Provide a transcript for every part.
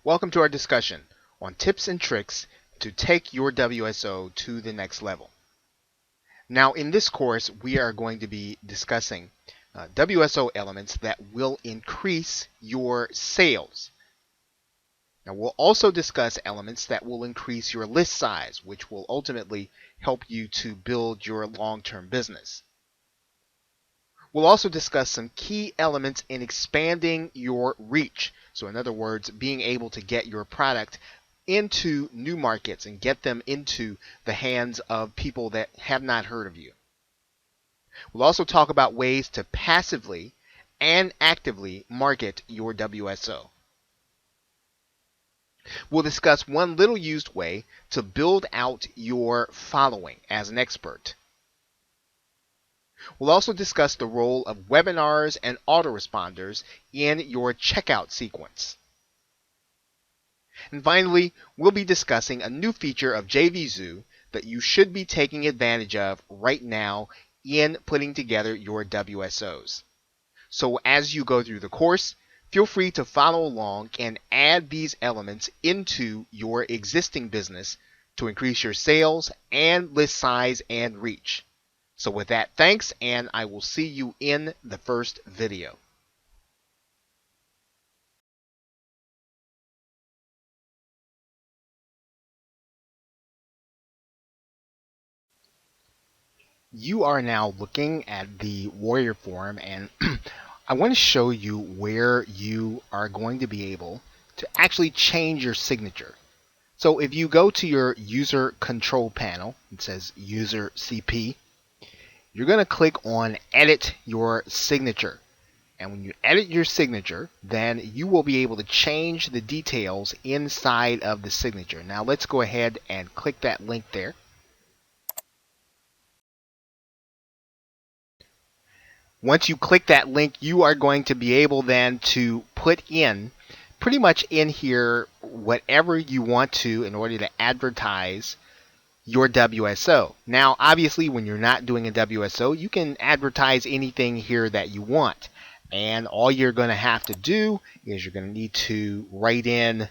Welcome to our discussion on tips and tricks to take your WSO to the next level. Now in this course we are going to be discussing WSO elements that will increase your sales. Now we'll also discuss elements that will increase your list size, which will ultimately help you to build your long-term business. We'll also discuss some key elements in expanding your reach. So in other words, being able to get your product into new markets and get them into the hands of people that have not heard of you. We'll also talk about ways to passively and actively market your WSO. We'll discuss one little used way to build out your following as an expert. We'll also discuss the role of webinars and autoresponders in your checkout sequence. And finally, we'll be discussing a new feature of JVZoo that you should be taking advantage of right now in putting together your WSOs. So as you go through the course, feel free to follow along and add these elements into your existing business to increase your sales and list size and reach. So with that, thanks, and I will see you in the first video. You are now looking at the Warrior form, and I want to show you where you are going to be able to actually change your signature. So if you go to your user control panel, it says user CP. You're going to click on edit your signature. And when you edit your signature, then you will be able to change the details inside of the signature. Now let's go ahead and click that link there. Once you click that link, you are going to be able then to put in pretty much in here whatever you want to in order to advertise your WSO. Now, obviously, when you're not doing a WSO, you can advertise anything here that you want. And all you're going to have to do is you're going to need to write in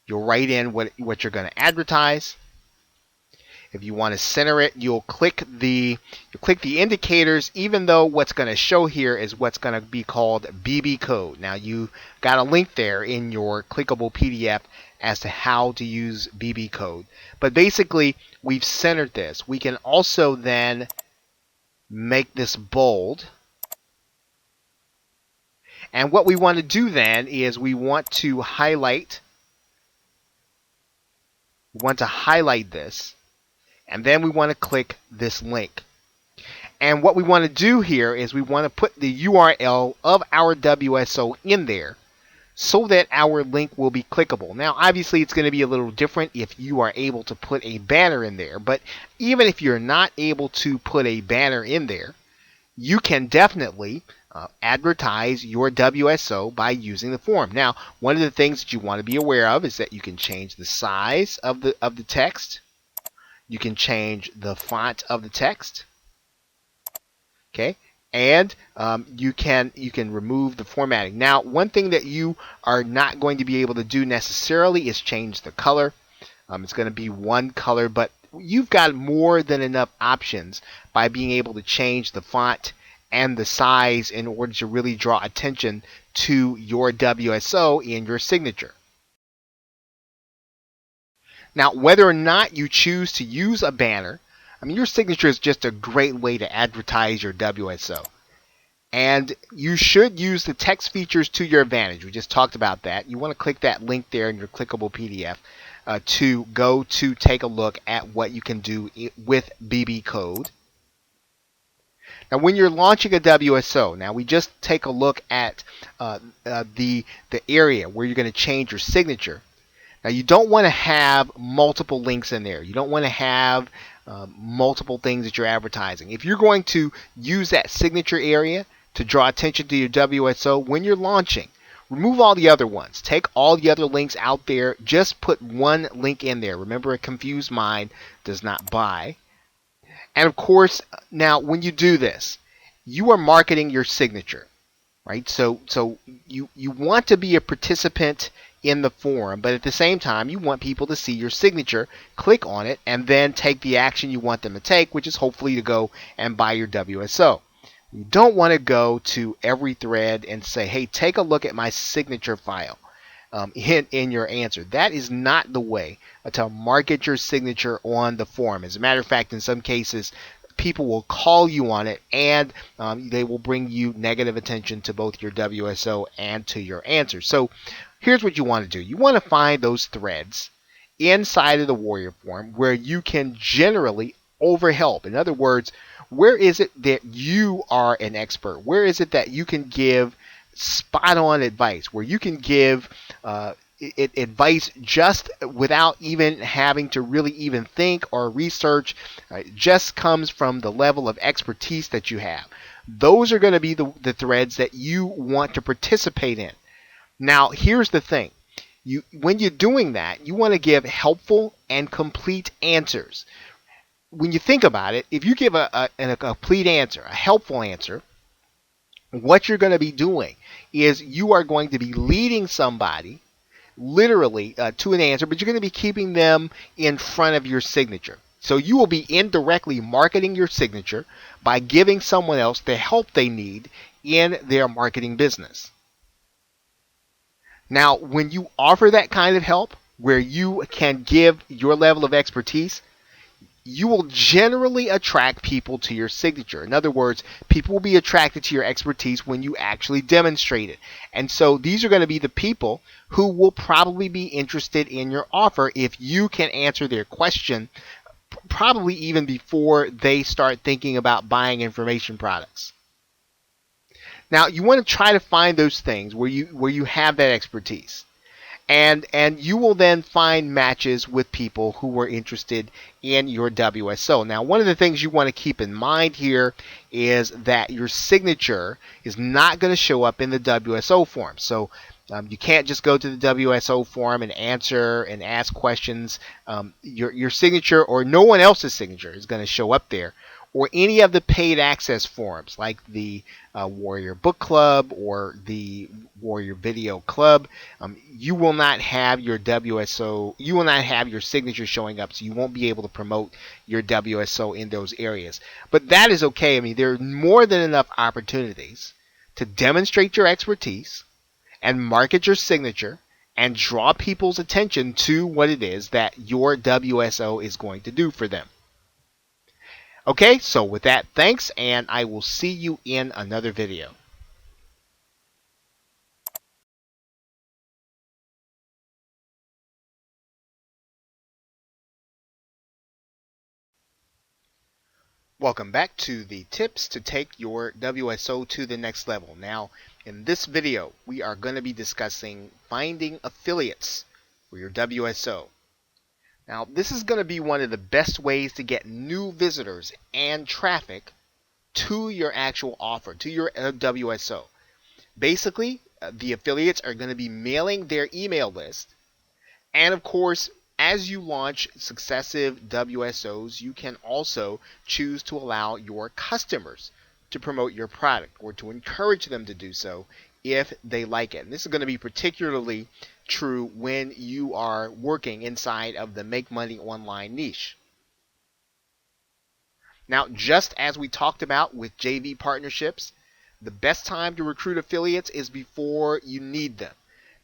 what you're going to advertise. If you want to center it, you'll click the indicators, even though what's going to show here is what's going to be called BB code. Now you got a link there in your clickable PDF as to how to use BB code. But basically, we've centered this. We can also then make this bold. And what we want to do then is we want to highlight this. And then we want to click this link. And what we want to do here is we want to put the URL of our WSO in there so that our link will be clickable. Now, obviously, it's going to be a little different if you are able to put a banner in there. But even if you're not able to put a banner in there, you can definitely advertise your WSO by using the form. Now, one of the things that you want to be aware of is that you can change the size of the text. You can change the font of the text, okay, and you can remove the formatting. Now, one thing that you are not going to be able to do necessarily is change the color. It's going to be one color, but you've got more than enough options by being able to change the font and the size in order to really draw attention to your WSO in your signature. Now, whether or not you choose to use a banner, I mean, your signature is just a great way to advertise your WSO. And you should use the text features to your advantage. We just talked about that. You want to click that link there in your clickable PDF to go to take a look at what you can do with BB code. Now, when you're launching a WSO, now we just take a look at the area where you're going to change your signature. Now, you don't want to have multiple links in there. You don't want to have multiple things that you're advertising. If you're going to use that signature area to draw attention to your WSO when you're launching, remove all the other ones. Take all the other links out there. Just put one link in there. Remember, a confused mind does not buy. And of course, now when you do this, you are marketing your signature. right? So you want to be a participant in the forum, but at the same time, you want people to see your signature, click on it, and then take the action you want them to take, which is hopefully to go and buy your WSO. You don't want to go to every thread and say, hey, take a look at my signature file in your answer. That is not the way to market your signature on the forum. As a matter of fact, in some cases, people will call you on it, and they will bring you negative attention to both your WSO and to your answer. So here's what you want to do. You want to find those threads inside of the Warrior Forum where you can generally overhelp. In other words, where is it that you are an expert? Where is it that you can give spot on advice, where you can give advice just without even having to really even think or research? It just comes from the level of expertise that you have. Those are going to be the threads that you want to participate in. Now, here's the thing. When you're doing that, you want to give helpful and complete answers. When you think about it, if you give a complete answer, a helpful answer, what you're going to be doing is you are going to be leading somebody literally to an answer, but you're going to be keeping them in front of your signature. So you will be indirectly marketing your signature by giving someone else the help they need in their marketing business. Now, when you offer that kind of help where you can give your level of expertise, you will generally attract people to your signature. In other words, people will be attracted to your expertise when you actually demonstrate it. And so these are going to be the people who will probably be interested in your offer if you can answer their question, probably even before they start thinking about buying information products. Now, you want to try to find those things where you have that expertise. And you will then find matches with people who are interested in your WSO. Now, one of the things you want to keep in mind here is that your signature is not going to show up in the WSO form. So you can't just go to the WSO forum and answer and ask questions. Your signature or no one else's signature is going to show up there, or any of the paid access forums like the Warrior Book Club or the Warrior Video Club. You will not have your WSO, you will not have your signature showing up, so you won't be able to promote your WSO in those areas. But that is okay. I mean, there are more than enough opportunities to demonstrate your expertise and market your signature and draw people's attention to what it is that your WSO is going to do for them. Okay, so with that, thanks, and I will see you in another video. Welcome back to the tips to take your WSO to the next level. Now, in this video, we are going to be discussing finding affiliates for your WSO. Now, this is going to be one of the best ways to get new visitors and traffic to your actual offer, to your WSO. Basically, the affiliates are going to be mailing their email list. And of course, as you launch successive WSOs, you can also choose to allow your customers to promote your product or to encourage them to do so if they like it. And this is going to be particularly true when you are working inside of the make money online niche. Now, just as we talked about with JV partnerships, the best time to recruit affiliates is before you need them.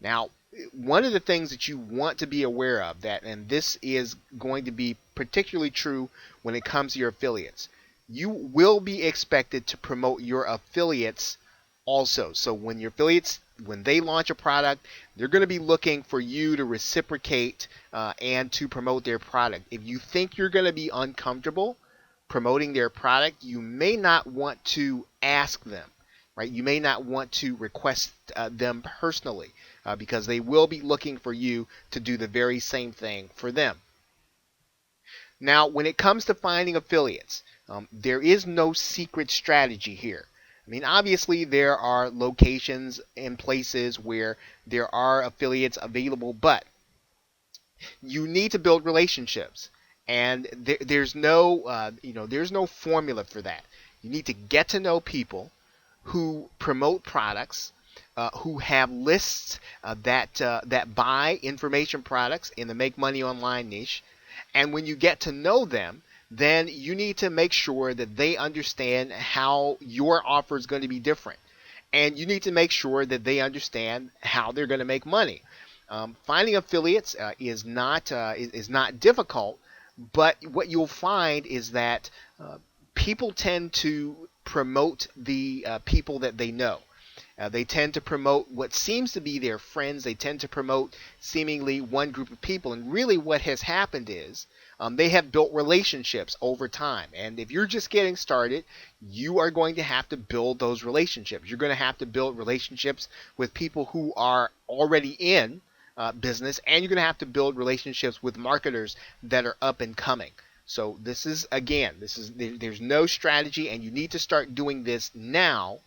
Now, one of the things that you want to be aware of, that, and this is going to be particularly true when it comes to your affiliates, you will be expected to promote your affiliates also. So when your affiliates, when they launch a product, they're going to be looking for you to reciprocate and to promote their product. If you think you're going to be uncomfortable promoting their product, you may not want to ask them, right? You may not want to request them personally because they will be looking for you to do the very same thing for them. Now, when it comes to finding affiliates, there is no secret strategy here. I mean, obviously, there are locations and places where there are affiliates available, but you need to build relationships, and there's no, there's no formula for that. You need to get to know people who promote products, who have lists that buy information products in the make money online niche. And when you get to know them, then you need to make sure that they understand how your offer is going to be different. And you need to make sure that they understand how they're going to make money. Finding affiliates is not difficult, but what you'll find is that people tend to promote the people that they know. They tend to promote what seems to be their friends. They tend to promote seemingly one group of people. And really, what has happened is they have built relationships over time. And if you're just getting started, you are going to have to build those relationships. You're going to have to build relationships with people who are already in business, and you're going to have to build relationships with marketers that are up and coming. So there's no strategy, and you need to start doing this now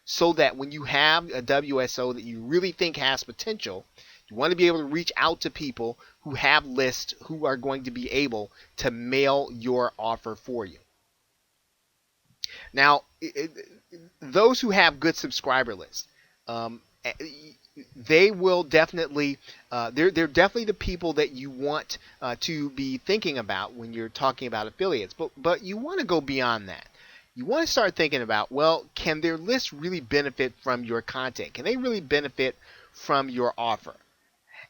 so that when you have a WSO that you really think has potential, you want to be able to reach out to people who have lists who are going to be able to mail your offer for you. Now, those who have good subscriber lists, um, they will definitely they're definitely the people that you want to be thinking about when you're talking about affiliates. But you want to go beyond that. You want to start thinking about, well, can their list really benefit from your content? Can they really benefit from your offer?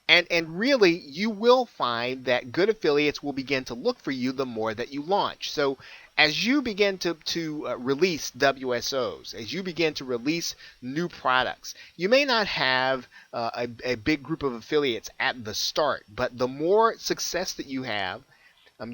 And really, you will find that good affiliates will begin to look for you the more that you launch. So as you begin to release WSOs, as you begin to release new products, you may not have a big group of affiliates at the start, but the more success that you have,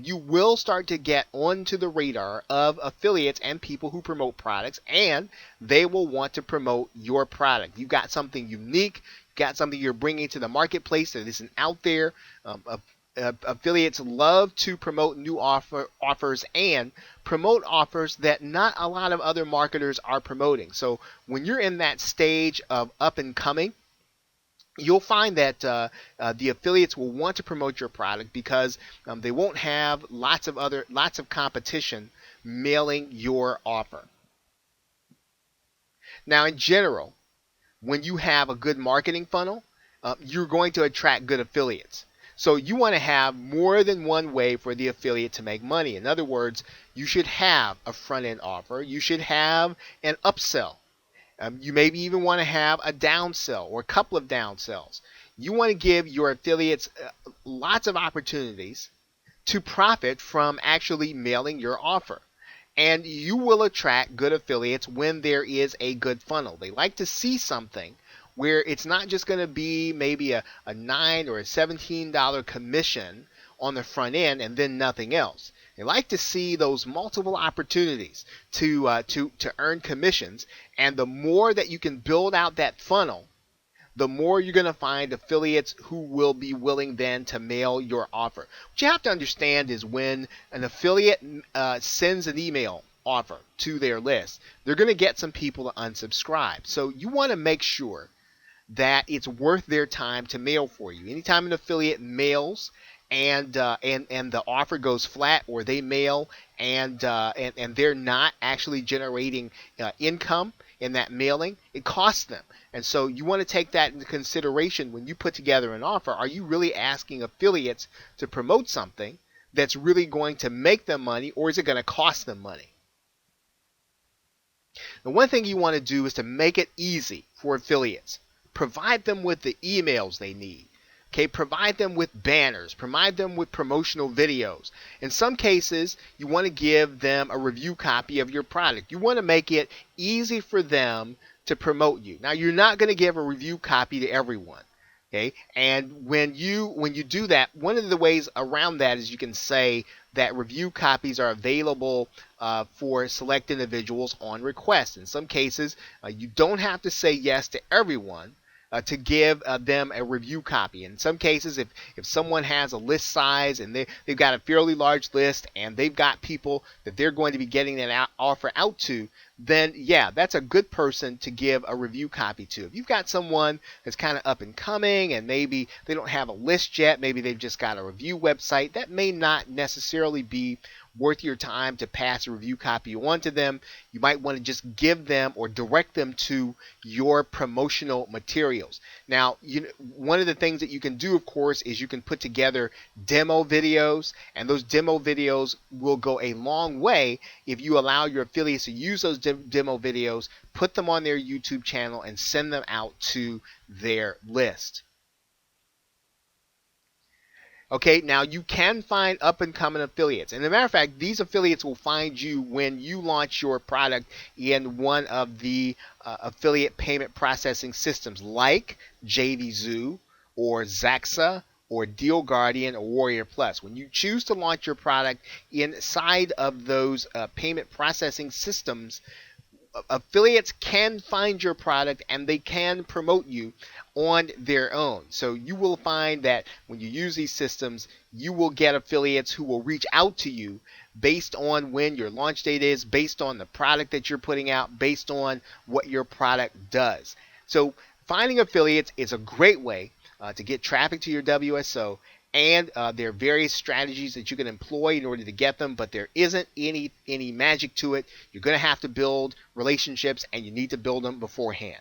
you will start to get onto the radar of affiliates and people who promote products, and they will want to promote your product. You got something unique, got something you're bringing to the marketplace that isn't out there. Affiliates love to promote new offers and promote offers that not a lot of other marketers are promoting. So when you're in that stage of up and coming, you'll find that the affiliates will want to promote your product because they won't have lots of competition mailing your offer. Now, in general, when you have a good marketing funnel, you're going to attract good affiliates. So you want to have more than one way for the affiliate to make money. In other words, you should have a front end offer. You should have an upsell. You maybe even want to have a downsell or a couple of downsells. You want to give your affiliates lots of opportunities to profit from actually mailing your offer. And you will attract good affiliates when there is a good funnel. They like to see something where it's not just going to be maybe a $9 or a $17 commission on the front end and then nothing else. They like to see those multiple opportunities to earn commissions, and the more that you can build out that funnel, the more you're going to find affiliates who will be willing then to mail your offer. What you have to understand is when an affiliate sends an email offer to their list, they're going to get some people to unsubscribe. So you want to make sure that it's worth their time to mail for you. Anytime an affiliate mails and the offer goes flat, or they mail and they're not actually generating income in that mailing, it costs them. And so you want to take that into consideration when you put together an offer. Are you really asking affiliates to promote something that's really going to make them money, or is it going to cost them money? The one thing you want to do is to make it easy for affiliates. Provide them with the emails they need. Okay, provide them with banners, provide them with promotional videos. In some cases, you want to give them a review copy of your product. You want to make it easy for them to promote you. Now, you're not going to give a review copy to everyone. Okay, and when you do that, one of the ways around that is you can say that review copies are available for select individuals on request. In some cases, you don't have to say yes to everyone to give them a review copy. In some cases, if someone has a list size and they've got a fairly large list and they've got people that they're going to be getting that offer out to, then yeah, that's a good person to give a review copy to. If you've got someone that's kind of up and coming and maybe they don't have a list yet, maybe they've just got a review website, that may not necessarily be worth your time to pass a review copy on to them. You might want to just give them or direct them to your promotional materials. Now, one of the things that you can do, of course, is you can put together demo videos, and those demo videos will go a long way if you allow your affiliates to use those demo videos, put them on their YouTube channel, and send them out to their list. Okay, now you can find up and coming affiliates. And as a matter of fact, these affiliates will find you when you launch your product in one of the affiliate payment processing systems like JVZoo or Zaxa or Deal Guardian or Warrior Plus. When you choose to launch your product inside of those payment processing systems, affiliates can find your product and they can promote you on their own. So you will find that when you use these systems, you will get affiliates who will reach out to you based on when your launch date is, based on the product that you're putting out, based on what your product does. So finding affiliates is a great way to get traffic to your WSO, and there are various strategies that you can employ in order to get them, but there isn't any magic to it. You're going to have to build relationships, and you need to build them beforehand.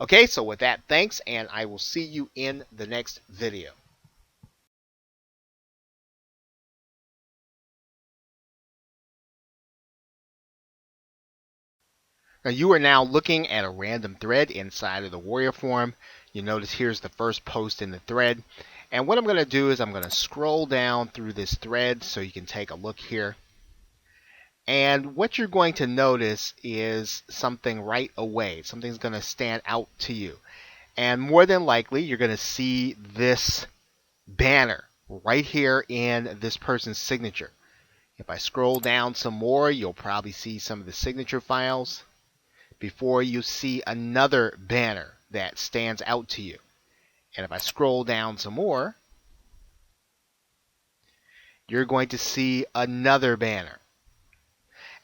Okay, so with that, thanks, and I will see you in the next video. Now you are now looking at a random thread inside of the Warrior Forum. You notice here's the first post in the thread. And what I'm going to do is I'm going to scroll down through this thread so you can take a look here. And what you're going to notice is something right away. Something's going to stand out to you. And more than likely, you're going to see this banner right here in this person's signature. If I scroll down some more, you'll probably see some of the signature files before you see another banner that stands out to you. And if I scroll down some more, you're going to see another banner.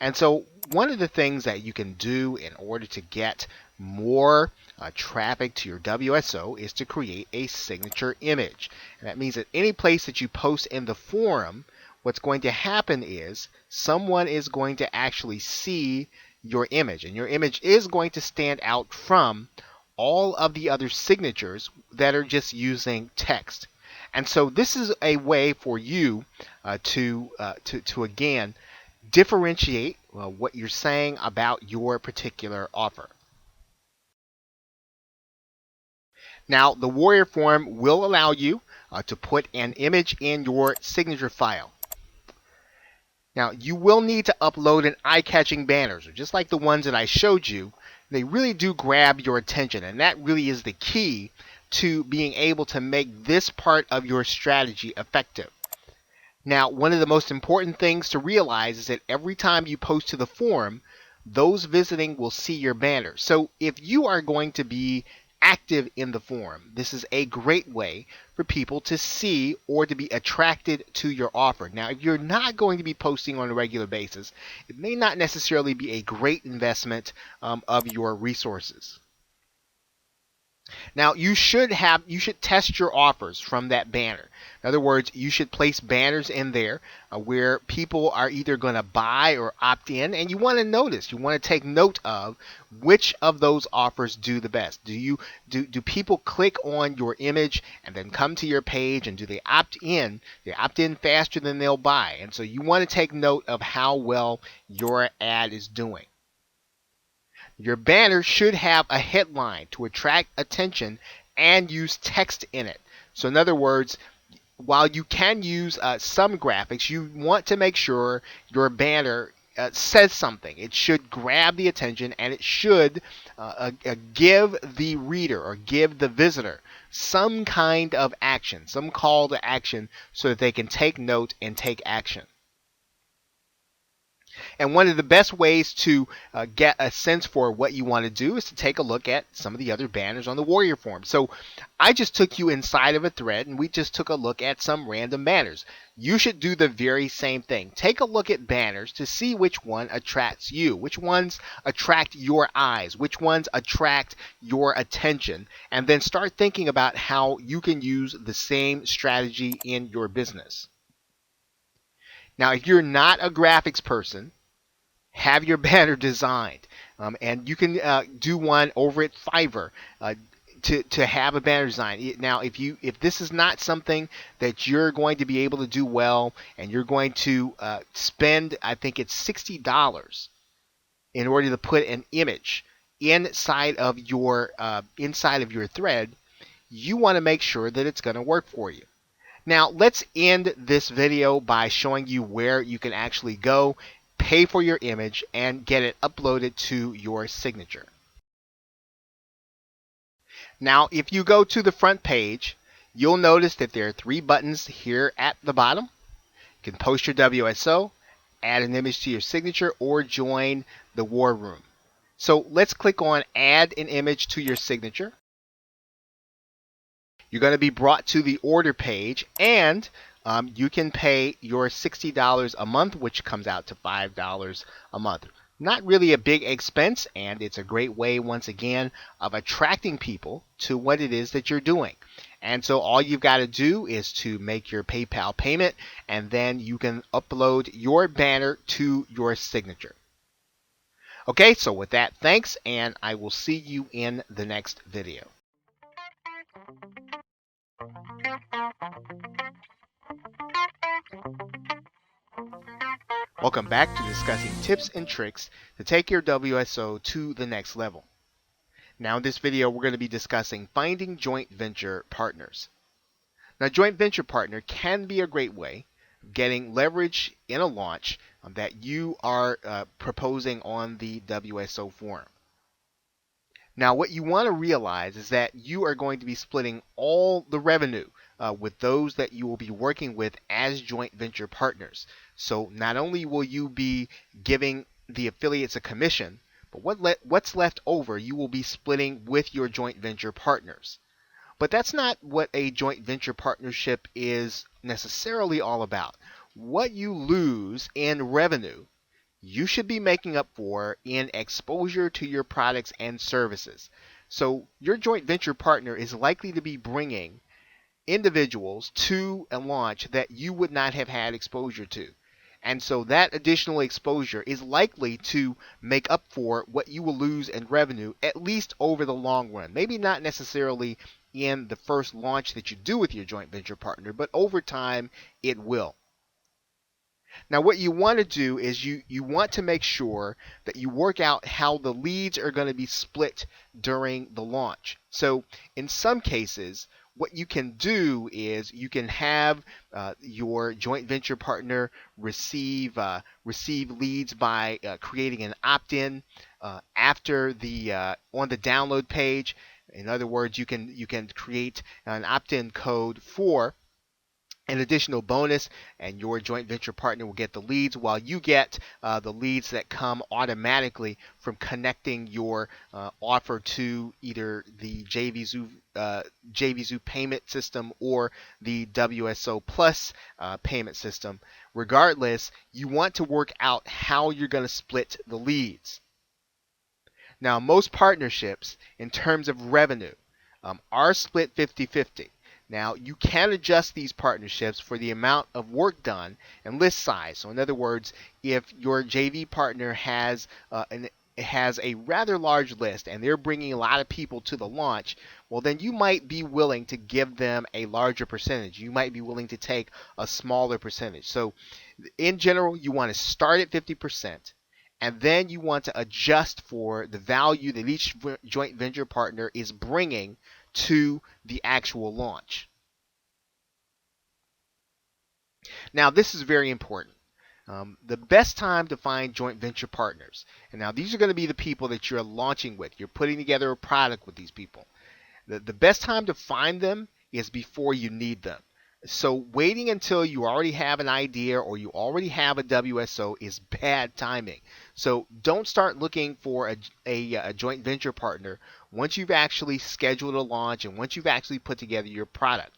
And so one of the things that you can do in order to get more traffic to your WSO is to create a signature image. And that means that any place that you post in the forum, what's going to happen is someone is going to actually see your image. And your image is going to stand out from all of the other signatures that are just using text. And so this is a way for you to again differentiate what you're saying about your particular offer. Now, the Warrior Forum will allow you to put an image in your signature file. Now, you will need to upload an eye-catching banner, so just like the ones that I showed you. They really do grab your attention, and that really is the key to being able to make this part of your strategy effective. Now, one of the most important things to realize is that every time you post to the forum, those visiting will see your banner. So if you are going to be active in the forum, this is a great way for people to see or to be attracted to your offer. Now, if you're not going to be posting on a regular basis, it may not necessarily be a great investment of your resources. Now, you should test your offers from that banner. In other words, you should place banners in there where people are either going to buy or opt in, and you want to take note of which of those offers do the best. Do people click on your image and then come to your page, and do they opt in? They opt in faster than they'll buy, and so you want to take note of how well your ad is doing. Your banner should have a headline to attract attention and use text in it. So in other words, while you can use some graphics, you want to make sure your banner says something. It should grab the attention, and it should give the reader or give the visitor some kind of action, some call to action, so that they can take note and take action. And one of the best ways to get a sense for what you want to do is to take a look at some of the other banners on the Warrior Forum. So I just took you inside of a thread and we just took a look at some random banners. You should do the very same thing. Take a look at banners to see which one attracts you, which ones attract your eyes, which ones attract your attention, and then start thinking about how you can use the same strategy in your business. Now, if you're not a graphics person, have your banner designed, and you can do one over at Fiverr to have a banner design. Now, if this is not something that you're going to be able to do well, and you're going to spend, I think it's $60 in order to put an image inside of your thread, you want to make sure that it's going to work for you. Now, let's end this video by showing you where you can actually go, pay for your image, and get it uploaded to your signature. Now, if you go to the front page, you'll notice that there are 3 buttons here at the bottom. You can post your WSO, add an image to your signature, or join the war room. So let's click on Add an Image to your signature. You're going to be brought to the order page, and you can pay your $60 a month, which comes out to $5 a month. Not really a big expense, and it's a great way, once again, of attracting people to what it is that you're doing. And so all you've got to do is to make your PayPal payment, and then you can upload your banner to your signature. Okay, so with that, thanks, and I will see you in the next video. Welcome back to discussing tips and tricks to take your WSO to the next level. Now in this video, we're going to be discussing finding joint venture partners. Now, joint venture partner can be a great way of getting leverage in a launch that you are proposing on the WSO forum. Now, what you want to realize is that you are going to be splitting all the revenue with those that you will be working with as joint venture partners. So not only will you be giving the affiliates a commission, but what's left over you will be splitting with your joint venture partners. But that's not what a joint venture partnership is necessarily all about. What you lose in revenue, you should be making up for in exposure to your products and services. So your joint venture partner is likely to be bringing individuals to a launch that you would not have had exposure to. And so that additional exposure is likely to make up for what you will lose in revenue, at least over the long run. Maybe not necessarily in the first launch that you do with your joint venture partner, but over time it will. Now, what you want to do is you want to make sure that you work out how the leads are going to be split during the launch. So in some cases, what you can do is you can have your joint venture partner receive leads by creating an opt-in after the on the download page. In other words, you can create an opt-in code for an additional bonus, and your joint venture partner will get the leads while you get the leads that come automatically from connecting your offer to either the JVZoo payment system or the WSO Plus payment system. Regardless, you want to work out how you're going to split the leads. Now, most partnerships, in terms of revenue, are split 50-50. Now, you can adjust these partnerships for the amount of work done and list size. So in other words, if your JV partner has a rather large list and they're bringing a lot of people to the launch, well, then you might be willing to give them a larger percentage. You might be willing to take a smaller percentage. So in general, you want to start at 50%. And then you want to adjust for the value that each joint venture partner is bringing to the actual launch. Now, this is very important. The best time to find joint venture partners, and now these are going to be the people that you're launching with. You're putting together a product with these people. The best time to find them is before you need them. So waiting until you already have an idea or you already have a WSO is bad timing. So don't start looking for a joint venture partner once you've actually scheduled a launch and once you've actually put together your product.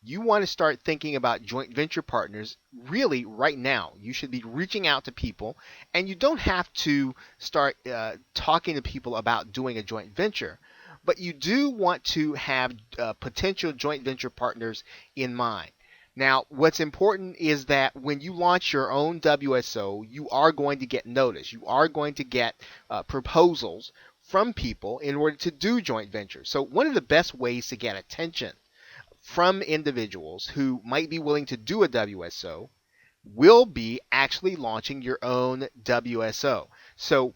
You want to start thinking about joint venture partners really right now. You should be reaching out to people, and you don't have to start talking to people about doing a joint venture, but you do want to have potential joint venture partners in mind. Now, what's important is that when you launch your own WSO, you are going to get notice. You are going to get proposals from people in order to do joint ventures. So, one of the best ways to get attention from individuals who might be willing to do a WSO will be actually launching your own WSO. So,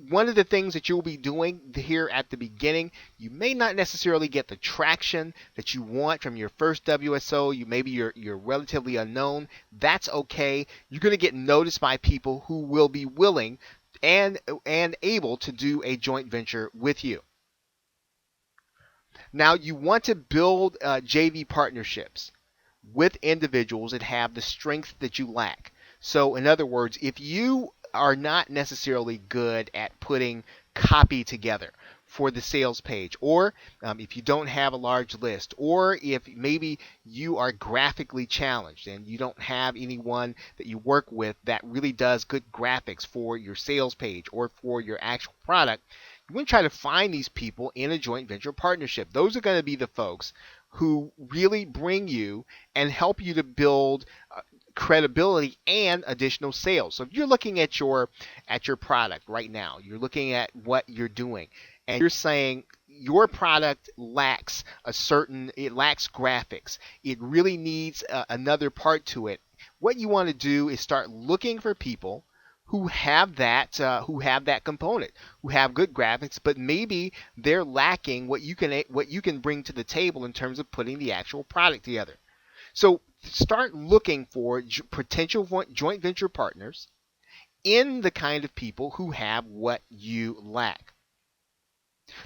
one of the things that you'll be doing here at the beginning, you may not necessarily get the traction that you want from your first WSO. You're relatively unknown. That's okay. You're going to get noticed by people who will be willing and able to do a joint venture with you. Now, you want to build JV partnerships with individuals that have the strength that you lack. So, in other words, if you are not necessarily good at putting copy together for the sales page, or if you don't have a large list, or if maybe you are graphically challenged and you don't have anyone that you work with that really does good graphics for your sales page or for your actual product, you want to try to find these people in a joint venture partnership. Those are going to be the folks who really bring you and help you to build credibility and additional sales. So if you're looking at your product right now, you're looking at what you're doing, and you're saying your product it lacks graphics. It really needs another part to it. What you want to do is start looking for people who have that component, who have good graphics, but maybe they're lacking what you can bring to the table in terms of putting the actual product together. So start looking for potential joint venture partners in the kind of people who have what you lack.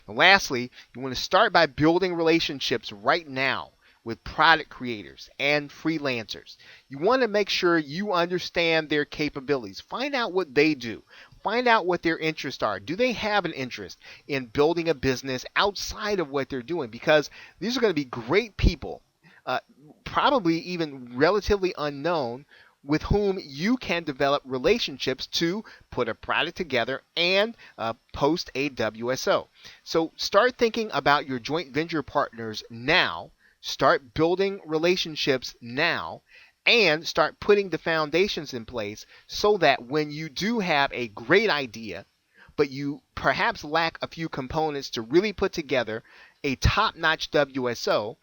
And lastly, you want to start by building relationships right now with product creators and freelancers. You want to make sure you understand their capabilities. Find out what they do. Find out what their interests are. Do they have an interest in building a business outside of what they're doing? Because these are going to be great people, uh, probably even relatively unknown, with whom you can develop relationships to put a product together and post a WSO. So start thinking about your joint venture partners now. Start building relationships now and start putting the foundations in place so that when you do have a great idea, but you perhaps lack a few components to really put together a top notch WSO,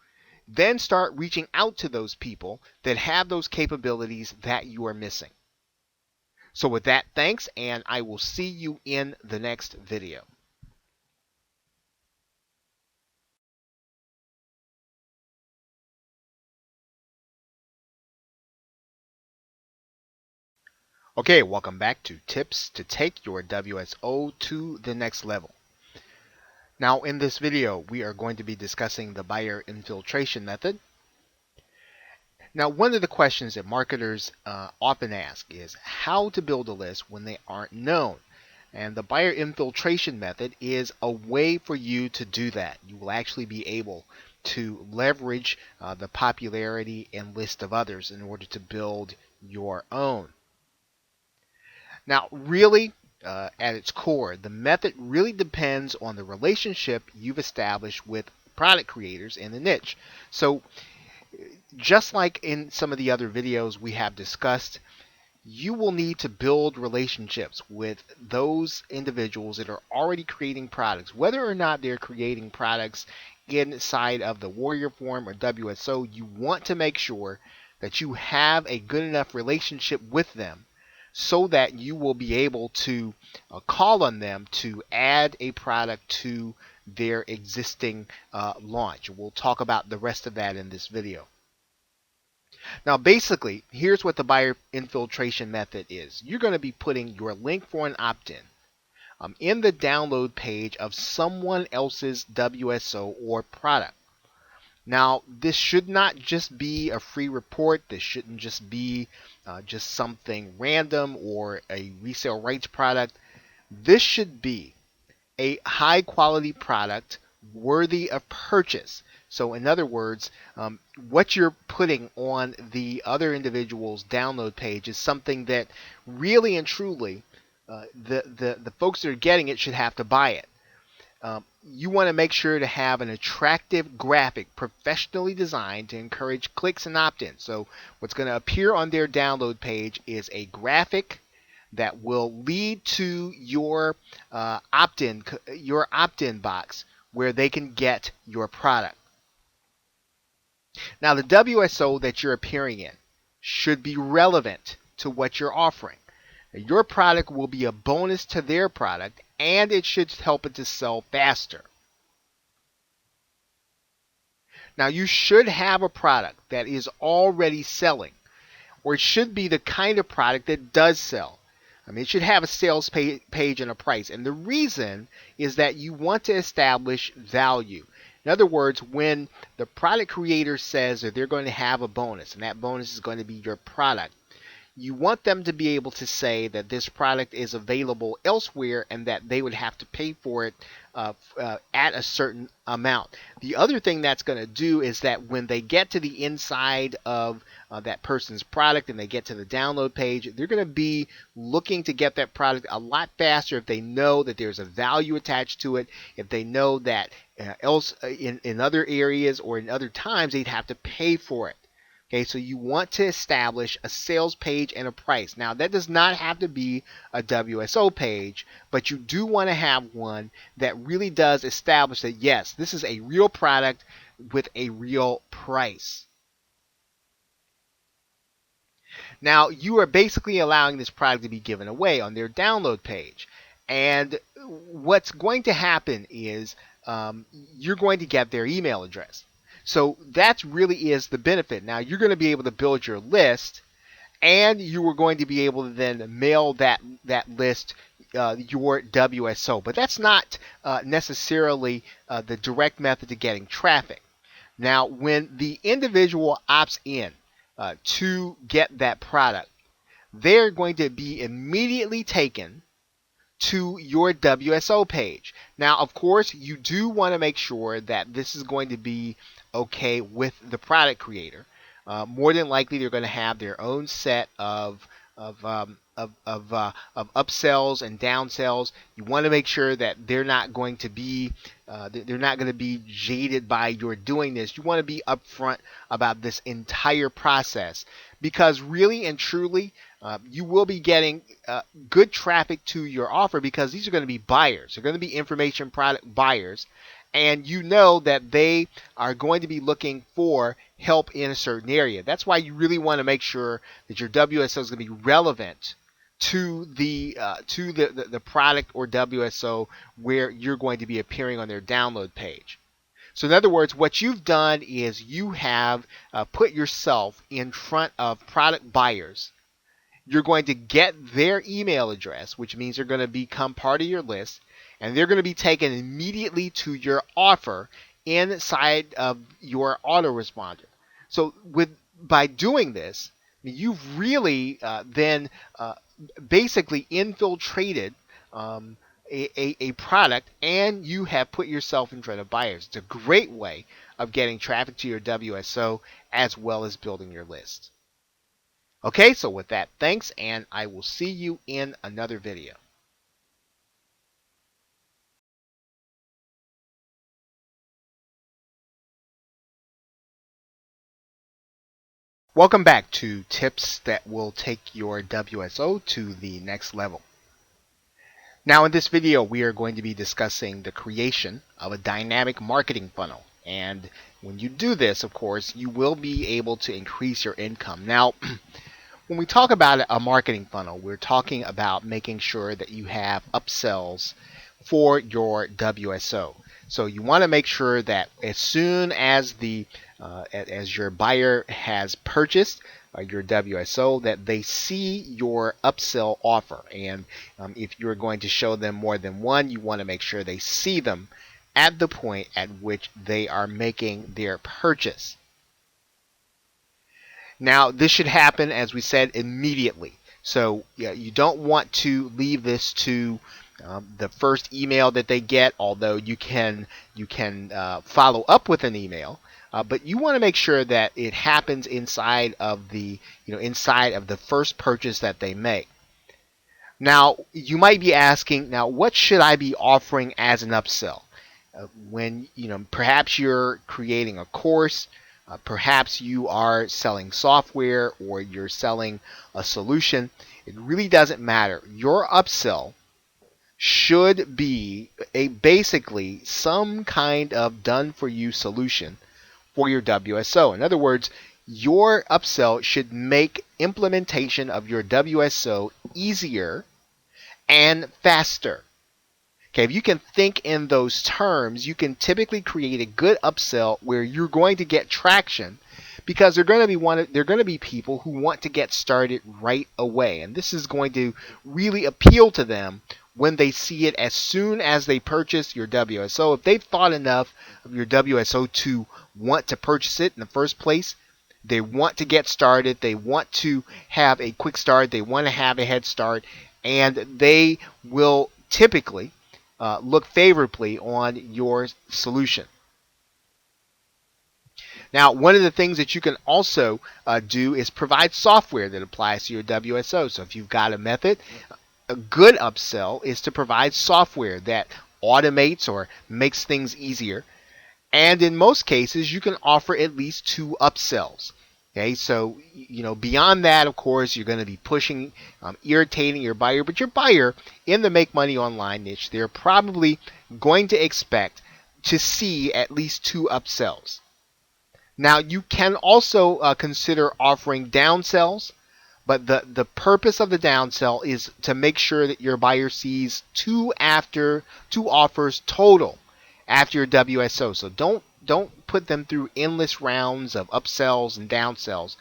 then start reaching out to those people that have those capabilities that you are missing. So with that, thanks, and I will see you in the next video. Okay, welcome back to Tips to Take Your WSO to the Next Level. Now in this video, we are going to be discussing the buyer infiltration method. Now, one of the questions that marketers often ask is how to build a list when they aren't known. And the buyer infiltration method is a way for you to do that. You will actually be able to leverage the popularity and list of others in order to build your own. Now, really, at its core, the method really depends on the relationship you've established with product creators in the niche. So just like in some of the other videos we have discussed, you will need to build relationships with those individuals that are already creating products. Whether or not they're creating products inside of the Warrior Form or WSO, you want to make sure that you have a good enough relationship with them so that you will be able to call on them to add a product to their existing launch. We'll talk about the rest of that in this video. Now, basically, here's what the buyer infiltration method is. You're going to be putting your link for an opt-in in the download page of someone else's WSO or product. Now, this should not just be a free report. This shouldn't just be just something random or a resale rights product. This should be a high quality product worthy of purchase. So, in other words, what you're putting on the other individual's download page is something that really and truly the folks that are getting it should have to buy it. You want to make sure to have an attractive graphic professionally designed to encourage clicks and opt-ins. So what's going to appear on their download page is a graphic that will lead to your opt-in box where they can get your product. Now the WSO that you're appearing in should be relevant to what you're offering. Your product will be a bonus to their product, and it should help it to sell faster. Now, you should have a product that is already selling, or it should be the kind of product that does sell. I mean, it should have a sales page and a price. And the reason is that you want to establish value. In other words, when the product creator says that they're going to have a bonus, and that bonus is going to be your product, you want them to be able to say that this product is available elsewhere and that they would have to pay for it at a certain amount. The other thing that's going to do is that when they get to the inside of that person's product and they get to the download page, they're going to be looking to get that product a lot faster if they know that there's a value attached to it, if they know that else in other areas or in other times they'd have to pay for it. Okay, so you want to establish a sales page and a price. Now, that does not have to be a WSO page, but you do want to have one that really does establish that, yes, this is a real product with a real price. Now, you are basically allowing this product to be given away on their download page. And what's going to happen is you're going to get their email address. So that really is the benefit. Now you're going to be able to build your list, and you are going to be able to then mail that list your WSO. But that's not necessarily the direct method to getting traffic. Now, when the individual opts in to get that product, they're going to be immediately taken to your WSO page. Now, of course, you do want to make sure that this is going to be okay with the product creator. More than likely, they're going to have their own set of upsells and downsells. You want to make sure that they're not going to be jaded by your doing this. You want to be upfront about this entire process, because really and truly, you will be getting good traffic to your offer, because these are going to be buyers. They're going to be information product buyers, and you know that they are going to be looking for help in a certain area. That's why you really want to make sure that your WSO is going to be relevant to the product or WSO where you're going to be appearing on their download page. So in other words, what you've done is you have put yourself in front of product buyers. You're going to get their email address, which means they're going to become part of your list, and they're going to be taken immediately to your offer inside of your autoresponder. So by doing this, you've really then basically infiltrated a product, and you have put yourself in front of buyers. It's a great way of getting traffic to your WSO as well as building your list. Okay, so with that, thanks, and I will see you in another video. Welcome back to tips that will take your WSO to the next level. Now in this video, we are going to be discussing the creation of a dynamic marketing funnel. And when you do this, of course, you will be able to increase your income. Now, when we talk about a marketing funnel, we're talking about making sure that you have upsells for your WSO. So you want to make sure that as soon as as your buyer has purchased your WSO, that they see your upsell offer. And if you're going to show them more than one, you want to make sure they see them at the point at which they are making their purchase. Now, this should happen, as we said, immediately. So yeah, you don't want to leave this to the first email that they get, although you can follow up with an email. But you want to make sure that it happens inside of the first purchase that they make. Now, you might be asking, now what should I be offering as an upsell? When perhaps you're creating a course, perhaps you are selling software, or you're selling a solution. It really doesn't matter. Your upsell should be basically some kind of done for you solution for your WSO. In other words, your upsell should make implementation of your WSO easier and faster. Okay, if you can think in those terms, you can typically create a good upsell where you're going to get traction, because they're going to be people who want to get started right away, and this is going to really appeal to them when they see it as soon as they purchase your WSO. If they've thought enough of your WSO to want to purchase it in the first place, they want to get started, they want to have a quick start, they want to have a head start, and they will typically look favorably on your solution. Now, one of the things that you can also do is provide software that applies to your WSO. So if you've got a method, a good upsell is to provide software that automates or makes things easier. And in most cases, you can offer at least 2 upsells. Okay, so beyond that, of course, you're going to be pushing, irritating your buyer, but your buyer in the make money online niche, they're probably going to expect to see at least 2 upsells. Now, you can also consider offering downsells, but the purpose of the downsell is to make sure that your buyer sees two offers total after your WSO. So don't put them through endless rounds of upsells and downsells.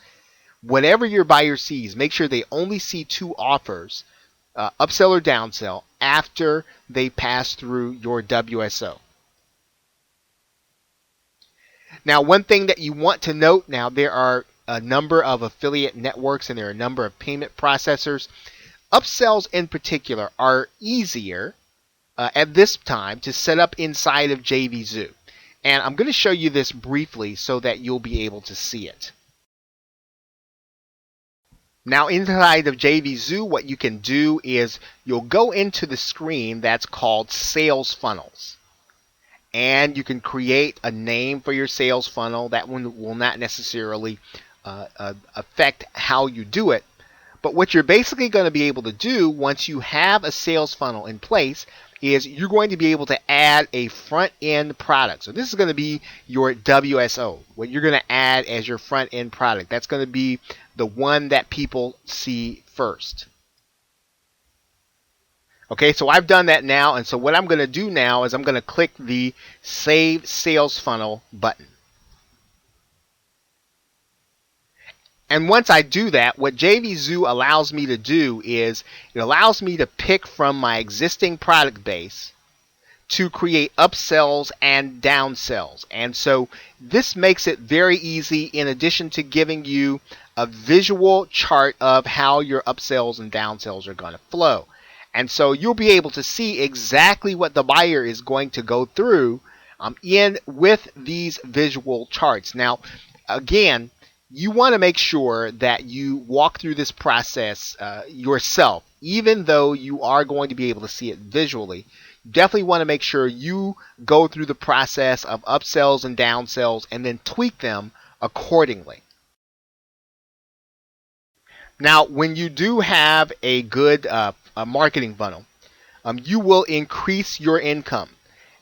Whatever your buyer sees, make sure they only see 2 offers, upsell or downsell, after they pass through your WSO. Now, one thing that you want to note, now there are a number of affiliate networks and there are a number of payment processors. Upsells in particular are easier at this time to set up inside of JVZoo. And I'm going to show you this briefly so that you'll be able to see it. Now, inside of JVZoo, what you can do is you'll go into the screen that's called Sales Funnels. And you can create a name for your sales funnel. That one will not necessarily affect how you do it. But what you're basically going to be able to do once you have a sales funnel in place is you're going to be able to add a front end product. So this is going to be your WSO, what you're going to add as your front end product. That's going to be the one that people see first. Okay, so I've done that now, and so what I'm going to do now is I'm going to click the Save Sales Funnel button. And once I do that, what JVZoo allows me to do is it allows me to pick from my existing product base to create upsells and downsells. And so this makes it very easy, in addition to giving you a visual chart of how your upsells and downsells are going to flow. And so you'll be able to see exactly what the buyer is going to go through with these visual charts. Now, again, you want to make sure that you walk through this process yourself. Even though you are going to be able to see it visually, you definitely want to make sure you go through the process of upsells and downsells and then tweak them accordingly. Now, when you do have a good marketing funnel, you will increase your income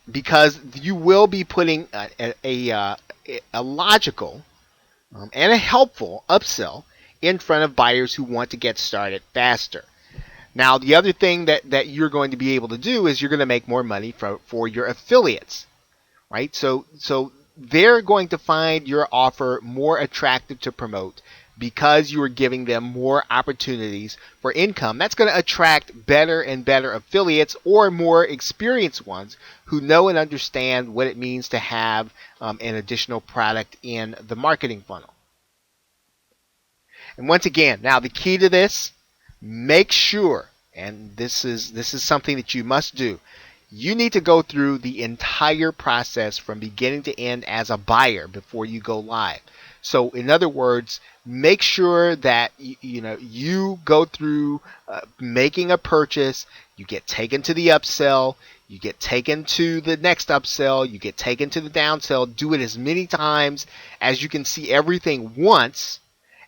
because you will be putting a logical and a helpful upsell in front of buyers who want to get started faster. Now, the other thing that you're going to be able to do is you're going to make more money for your affiliates, right? So they're going to find your offer more attractive to promote because you are giving them more opportunities for income. That's going to attract better and better affiliates or more experienced ones who know and understand what it means to have an additional product in the marketing funnel. And once again, now the key to this, make sure, and this is something that you must do, you need to go through the entire process from beginning to end as a buyer before you go live. So in other words, make sure that you go through making a purchase, you get taken to the upsell, you get taken to the next upsell, you get taken to the downsell. Do it as many times as you can see everything once.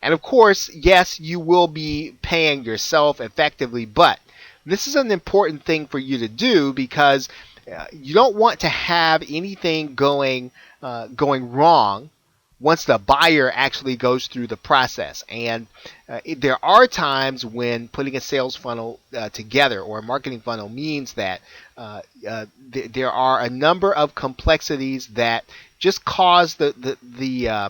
And of course, yes, you will be paying yourself effectively, but this is an important thing for you to do because you don't want to have anything going wrong once the buyer actually goes through the process. And there are times when putting a sales funnel together or a marketing funnel means that there are a number of complexities that just cause the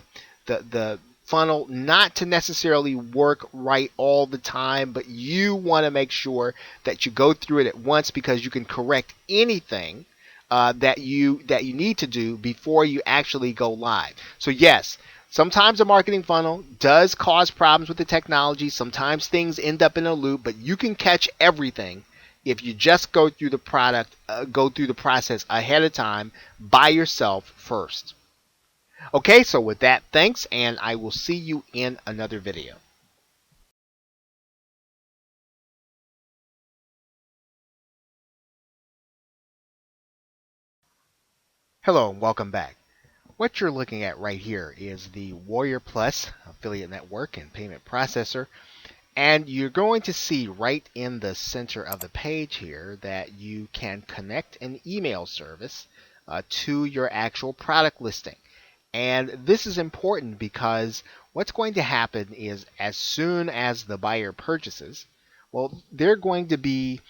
funnel not to necessarily work right all the time, but you want to make sure that you go through it at once because you can correct anything that you need to do before you actually go live. So yes, sometimes a marketing funnel does cause problems with the technology. Sometimes things end up in a loop, but you can catch everything if you just go through the process ahead of time by yourself first. Okay, so with that, thanks, and I will see you in another video. Hello, and welcome back. What you're looking at right here is the Warrior Plus affiliate network and payment processor. And you're going to see right in the center of the page here that you can connect an email service to your actual product listing. And this is important because what's going to happen is as soon as the buyer purchases, well, they're going to be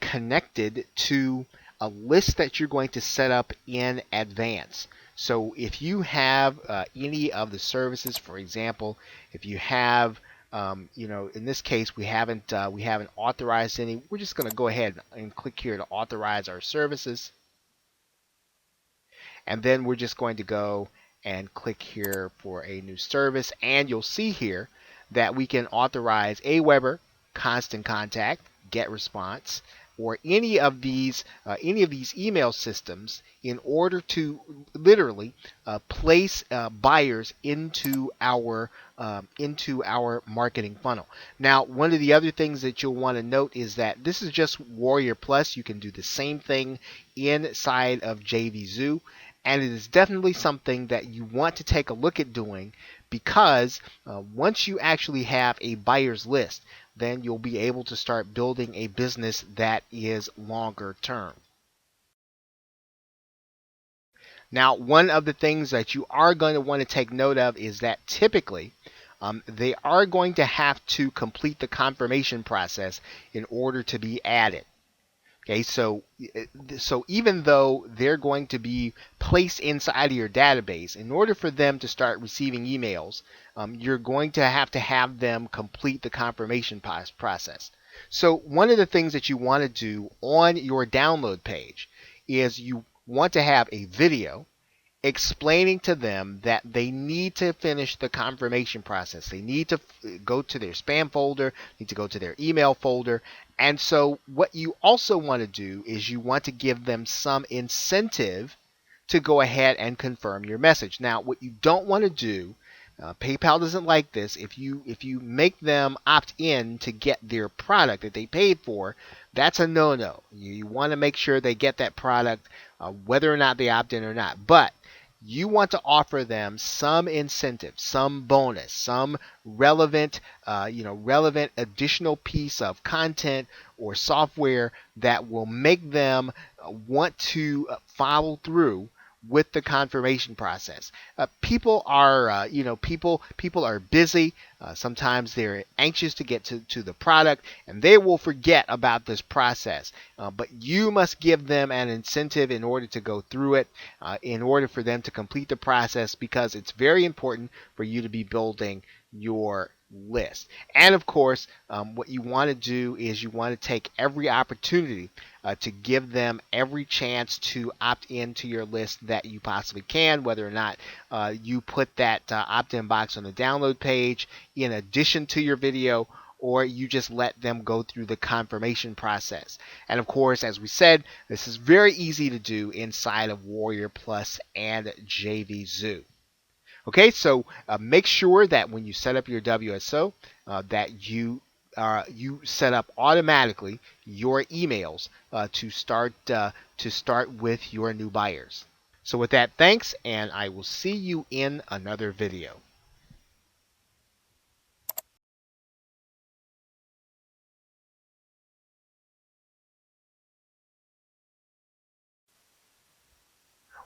connected to a list that you're going to set up in advance. So if you have any of the services, for example, if you have in this case, we haven't authorized any. We're just going to go ahead and click here to authorize our services. And then we're just going to go and click here for a new service. And you'll see here that we can authorize Aweber, Constant Contact, GetResponse, or any of these email systems in order to literally place buyers into our marketing funnel. Now, one of the other things that you'll want to note is that this is just Warrior Plus. You can do the same thing inside of JVZoo. And it is definitely something that you want to take a look at doing because once you actually have a buyer's list, then you'll be able to start building a business that is longer term. Now, one of the things that you are going to want to take note of is that typically they are going to have to complete the confirmation process in order to be added. Okay, so even though they're going to be placed inside of your database, in order for them to start receiving emails, you're going to have them complete the confirmation process. So one of the things that you want to do on your download page is you want to have a video explaining to them that they need to finish the confirmation process. They need to go to their spam folder, need to go to their email folder. And so what you also want to do is you want to give them some incentive to go ahead and confirm your message. Now, what you don't want to do, PayPal doesn't like this. If you make them opt in to get their product that they paid for, that's a no-no. You want to make sure they get that product, whether or not they opt in or not. But you want to offer them some incentive, some bonus, some relevant additional piece of content or software that will make them want to follow through with the confirmation process. People are busy. Sometimes they're anxious to get to the product, and they will forget about this process. But you must give them an incentive in order to go through it, in order for them to complete the process, because it's very important for you to be building your list. And of course, what you want to do is you want to take every opportunity to give them every chance to opt into your list that you possibly can, whether or not you put that opt-in box on the download page in addition to your video, or you just let them go through the confirmation process. And of course, as we said, this is very easy to do inside of Warrior Plus and JVZoo. Okay, so make sure that when you set up your WSO, that you set up automatically your emails to start with your new buyers. So with that, thanks, and I will see you in another video.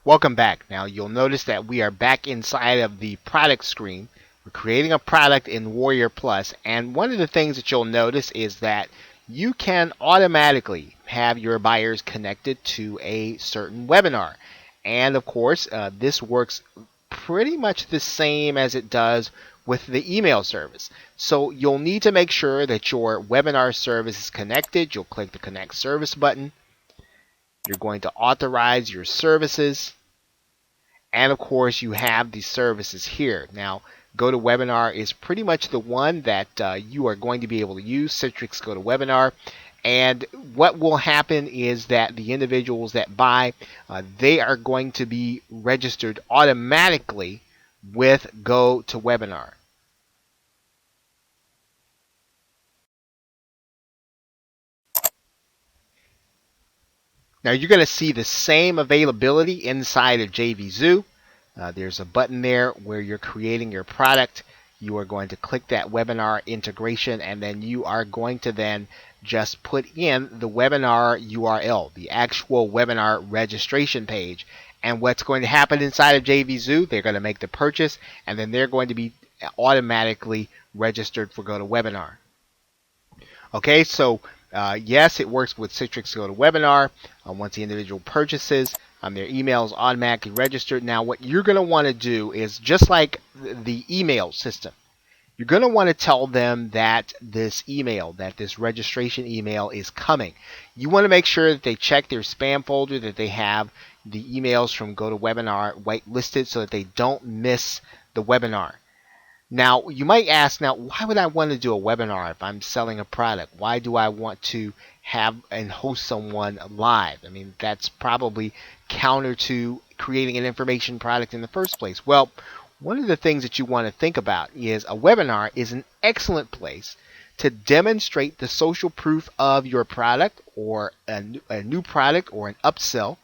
Welcome back. Now you'll notice that we are back inside of the product screen. We're creating a product in Warrior Plus, and one of the things that you'll notice is that you can automatically have your buyers connected to a certain webinar. And of course, this works pretty much the same as it does with the email service. So you'll need to make sure that your webinar service is connected. You'll click the Connect Service button. You're going to authorize your services. And of course, you have the services here. Now, GoToWebinar is pretty much the one that you are going to be able to use, Citrix GoToWebinar. And what will happen is that the individuals that buy, they are going to be registered automatically with GoToWebinar. Now you're going to see the same availability inside of JVZoo. There's a button there where you're creating your product. You are going to click that webinar integration, and then you are going to then just put in the webinar URL, the actual webinar registration page. And what's going to happen inside of JVZoo, they're going to make the purchase, and then they're going to be automatically registered for GoToWebinar. Okay, so yes, it works with Citrix GoToWebinar. Once the individual purchases, their email is automatically registered. Now, what you're going to want to do is just like the email system. You're going to want to tell them that this email, that this registration email is coming. You want to make sure that they check their spam folder, that they have the emails from GoToWebinar whitelisted so that they don't miss the webinar. Now, you might ask, now, why would I want to do a webinar if I'm selling a product? Why do I want to have and host someone live? I mean, that's probably counter to creating an information product in the first place. Well, one of the things that you want to think about is a webinar is an excellent place to demonstrate the social proof of your product or a new product or an upsell.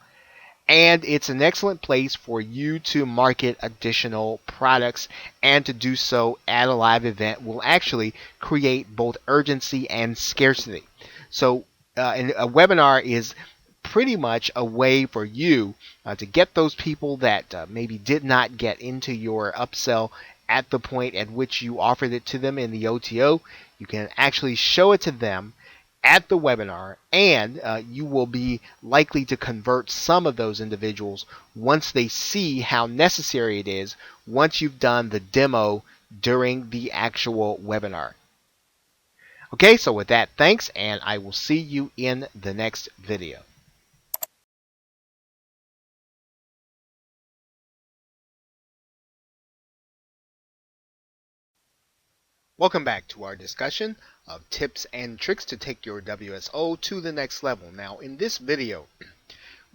And it's an excellent place for you to market additional products, and to do so at a live event will actually create both urgency and scarcity. So and a webinar is pretty much a way for you to get those people that maybe did not get into your upsell at the point at which you offered it to them in the OTO. You can actually show it to them at the webinar, and you will be likely to convert some of those individuals once they see how necessary it is once you've done the demo during the actual webinar. Okay, so with that, thanks, and I will see you in the next video. Welcome back to our discussion of tips and tricks to take your WSO to the next level. Now, in this video,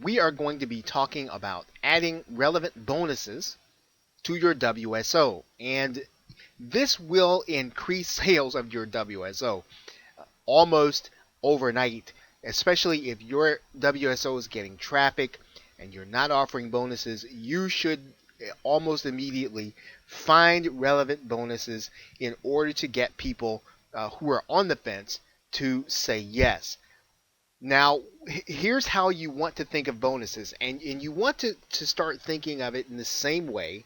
we are going to be talking about adding relevant bonuses to your WSO, and this will increase sales of your WSO almost overnight, especially if your WSO is getting traffic and you're not offering bonuses. You should almost immediately find relevant bonuses in order to get people who are on the fence to say yes. Now, here's how you want to think of bonuses, and you want to start thinking of it in the same way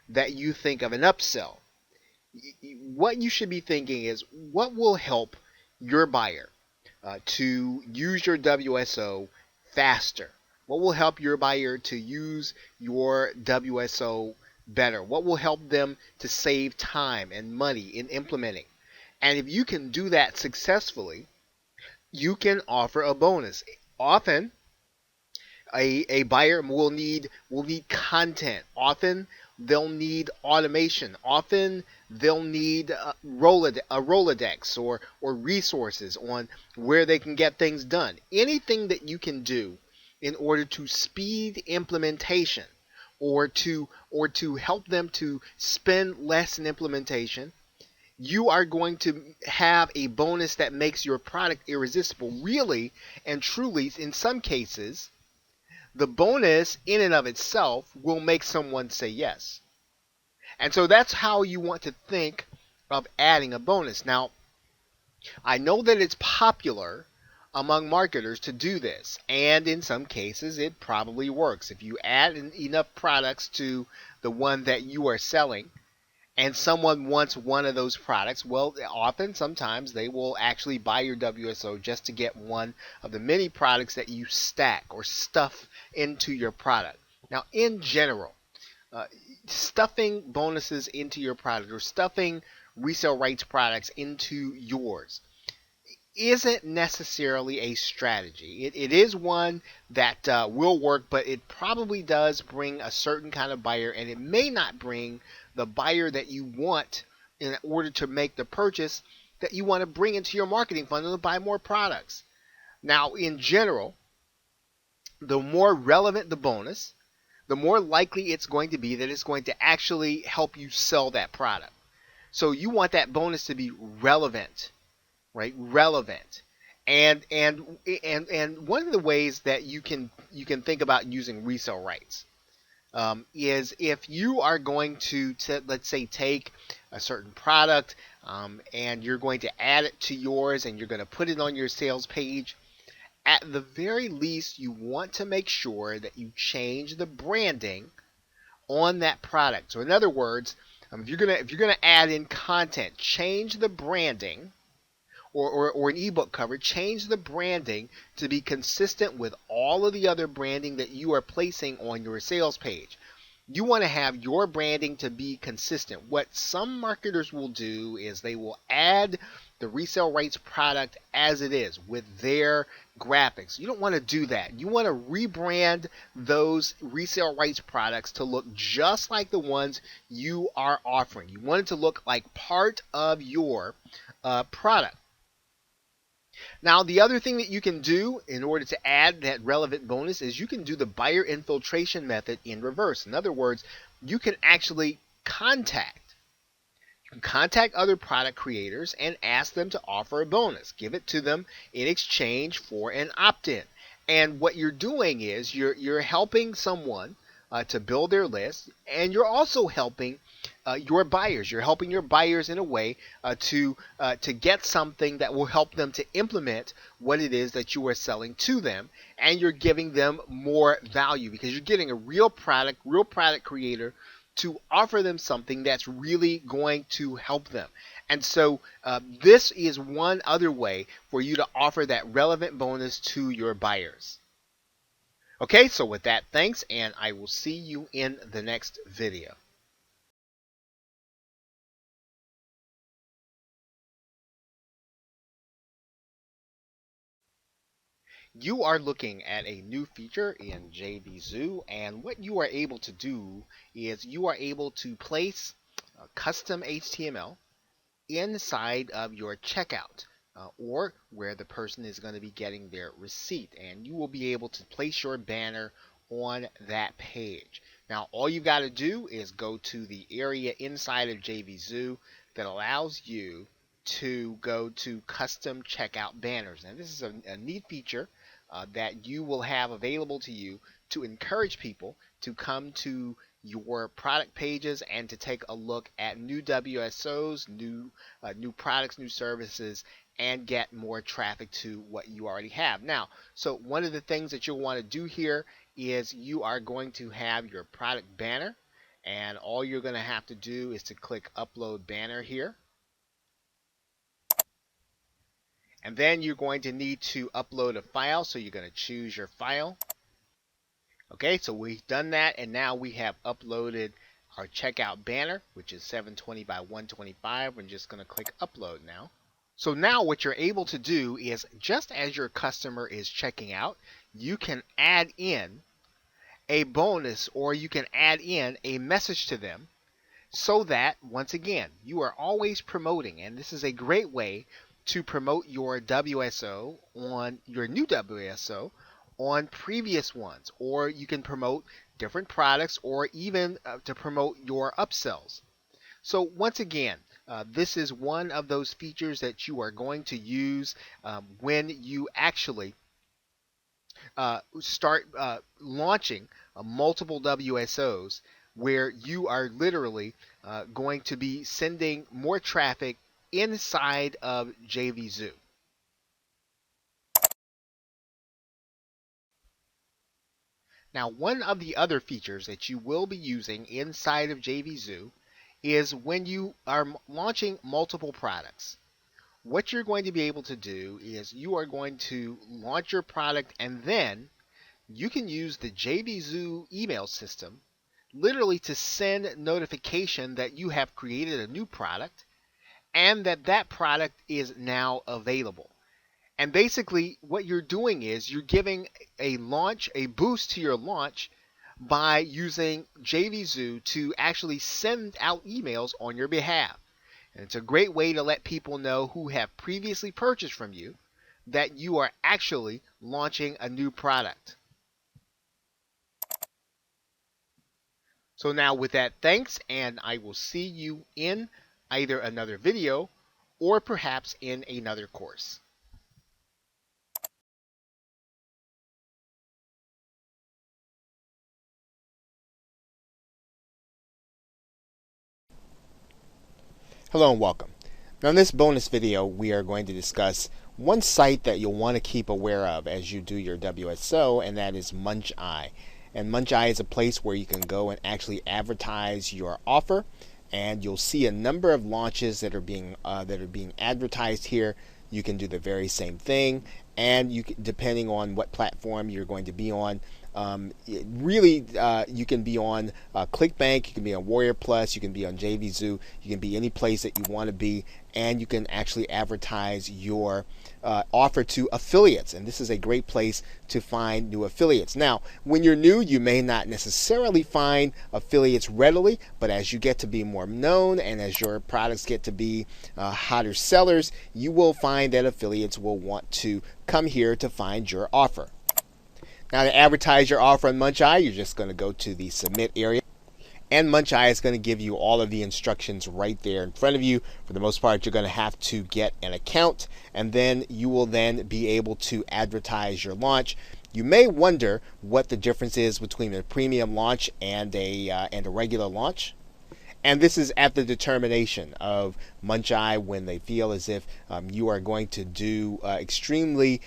that you think of an upsell. What you should be thinking is, what will help your buyer to use your WSO faster? What will help your buyer to use your WSO better? What will help them to save time and money in implementing? And if you can do that successfully, you can offer a bonus. Often, a buyer will need content. Often they'll need automation. Often they'll need a Rolodex or resources on where they can get things done. Anything that you can do in order to speed implementation or to help them to spend less in implementation, you are going to have a bonus that makes your product irresistible. Really and truly, in some cases, the bonus in and of itself will make someone say yes. And so that's how you want to think of adding a bonus. Now, I know that it's popular among marketers to do this, and in some cases it probably works. If you add enough products to the one that you are selling, and someone wants one of those products, well, sometimes they will actually buy your WSO just to get one of the many products that you stack or stuff into your product. Now, in general, uh, stuffing bonuses into your product or stuffing resale rights products into yours isn't necessarily a strategy. It is one that will work, but it probably does bring a certain kind of buyer, and it may not bring the buyer that you want in order to make the purchase that you want to bring into your marketing funnel to buy more products. Now, in general, the more relevant the bonus, the more likely it's going to be that it's going to actually help you sell that product. So you want that bonus to be relevant, right? Relevant. And one of the ways that you can think about using resale rights is if you are going to let's say take a certain product and you're going to add it to yours and you're going to put it on your sales page. At the very least, you want to make sure that you change the branding on that product. So in other words, if you're gonna add in content, change the branding or an ebook cover, change the branding to be consistent with all of the other branding that you are placing on your sales page. You want to have your branding to be consistent. What some marketers will do is they will add the resale rights product as it is with their graphics. You don't want to do that. You want to rebrand those resale rights products to look just like the ones you are offering. You want it to look like part of your product. Now, the other thing that you can do in order to add that relevant bonus is you can do the buyer infiltration method in reverse. In other words, you can actually contact other product creators and ask them to offer a bonus. Give it to them in exchange for an opt-in. And what you're doing is you're helping someone to build their list, and you're also helping your buyers. You're helping your buyers in a way to get something that will help them to implement what it is that you are selling to them, and you're giving them more value because you're getting a real product creator to offer them something that's really going to help them. And so this is one other way for you to offer that relevant bonus to your buyers. Okay, so with that, thanks, and I will see you in the next video. You are looking at a new feature in JVZoo, and what you are able to do is you are able to place custom HTML inside of your checkout or where the person is going to be getting their receipt, and you will be able to place your banner on that page. Now, all you got to do is go to the area inside of JVZoo that allows you to go to custom checkout banners. Now, this is a neat feature that you will have available to you to encourage people to come to your product pages and to take a look at new WSOs, new products, new services, and get more traffic to what you already have. Now, so one of the things that you'll want to do here is you are going to have your product banner, and all you're going to have to do is to click Upload Banner here. And then you're going to need to upload a file, so you're going to choose your file. Okay, so we've done that, and now we have uploaded our checkout banner, which is 720 by 125. We're just going to click upload now. So now what you're able to do is, just as your customer is checking out, you can add in a bonus, or you can add in a message to them, so that, once again, you are always promoting. And this is a great way to promote your WSO on your new WSO on previous ones, or you can promote different products, or even to promote your upsells. So once again, this is one of those features that you are going to use when you actually start launching multiple WSOs, where you are literally going to be sending more traffic inside of JVZoo. Now, one of the other features that you will be using inside of JVZoo is when you are launching multiple products. What you're going to be able to do is you are going to launch your product, and then you can use the JVZoo email system literally to send notification that you have created a new product and that that product is now available. And basically what you're doing is you're giving a boost to your launch by using JVZoo to actually send out emails on your behalf. And it's a great way to let people know who have previously purchased from you that you are actually launching a new product. So now with that, thanks, and I will see you in either another video or perhaps in another course. Hello and welcome. Now in this bonus video, we are going to discuss one site that you'll want to keep aware of as you do your WSO, and that is MunchEye. And MunchEye is a place where you can go and actually advertise your offer, and you'll see a number of launches that are being advertised here. You can do the very same thing, and depending on what platform you're going to be on, you can be on ClickBank, you can be on Warrior Plus, you can be on JVZoo, you can be any place that you want to be, and you can actually advertise your offer to affiliates. And this is a great place to find new affiliates. Now, when you're new, you may not necessarily find affiliates readily, but as you get to be more known and as your products get to be hotter sellers, you will find that affiliates will want to come here to find your offer. Now, to advertise your offer on MunchEye, you're just going to go to the submit area, and MunchEye is going to give you all of the instructions right there in front of you. For the most part, you're going to have to get an account, and then you will then be able to advertise your launch. You may wonder what the difference is between a premium launch and a regular launch. And this is at the determination of MunchEye when they feel as if you are going to do extremely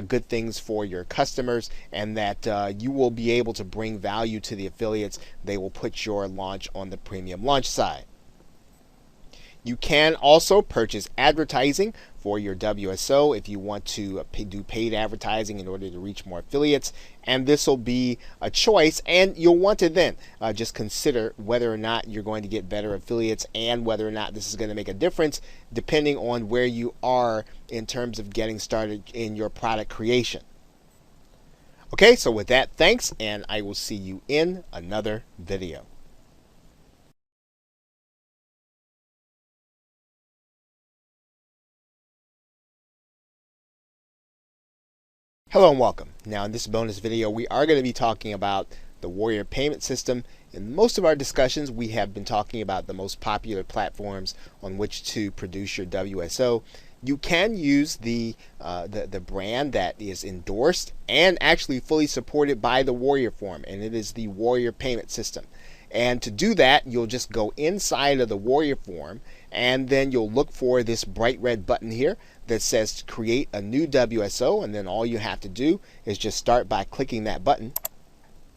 good things for your customers, and that you will be able to bring value to the affiliates. They will put your launch on the premium launch side. You can also purchase advertising for your WSO if you want to do paid advertising in order to reach more affiliates, and this will be a choice, and you'll want to then just consider whether or not you're going to get better affiliates and whether or not this is going to make a difference depending on where you are in terms of getting started in your product creation. Okay, so with that, thanks, and I will see you in another video. Hello and welcome. Now in this bonus video, we are going to be talking about the Warrior payment system. In most of our discussions, we have been talking about the most popular platforms on which to produce your WSO. You can use the brand that is endorsed and actually fully supported by the Warrior form, and it is the Warrior payment system. And to do that, you'll just go inside of the Warrior form, and then you'll look for this bright red button here that says create a new WSO, and then all you have to do is just start by clicking that button.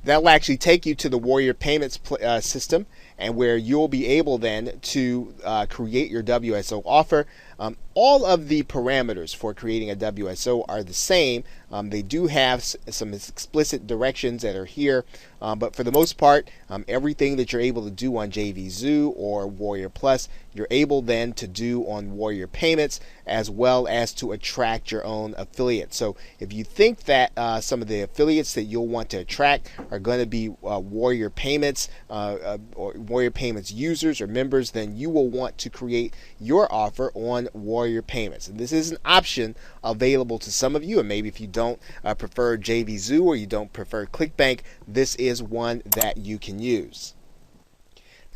That will actually take you to the Warrior payments system, and where you'll be able then to create your WSO offer. All of the parameters for creating a WSO are the same. They do have some explicit directions that are here, but for the most part, everything that you're able to do on JVZoo or Warrior Plus, you're able then to do on Warrior Payments, as well as to attract your own affiliates. So if you think that some of the affiliates that you'll want to attract are going to be Warrior Payments or Warrior Payments users or members, then you will want to create your offer on Warrior Payments. And this is an option available to some of you, and maybe if you don't prefer JVZoo or you don't prefer ClickBank, this is one that you can use.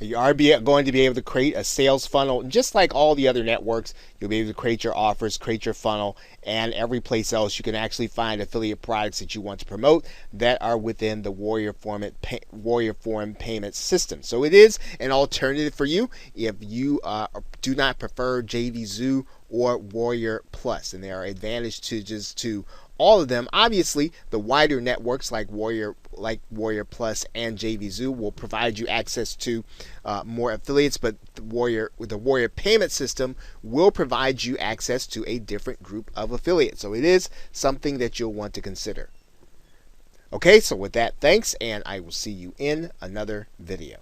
You are going to be able to create a sales funnel. Just like all the other networks, you'll be able to create your offers, create your funnel, and every place else you can actually find affiliate products that you want to promote that are within the Warrior Forum payment system. So it is an alternative for you if you do not prefer JVZoo or Warrior Plus, and there are advantages to all of them. Obviously, the wider networks like Warrior Plus and JVZoo will provide you access to more affiliates, but the Warrior payment system will provide you access to a different group of affiliates. So it is something that you'll want to consider. Okay, so with that, thanks, and I will see you in another video.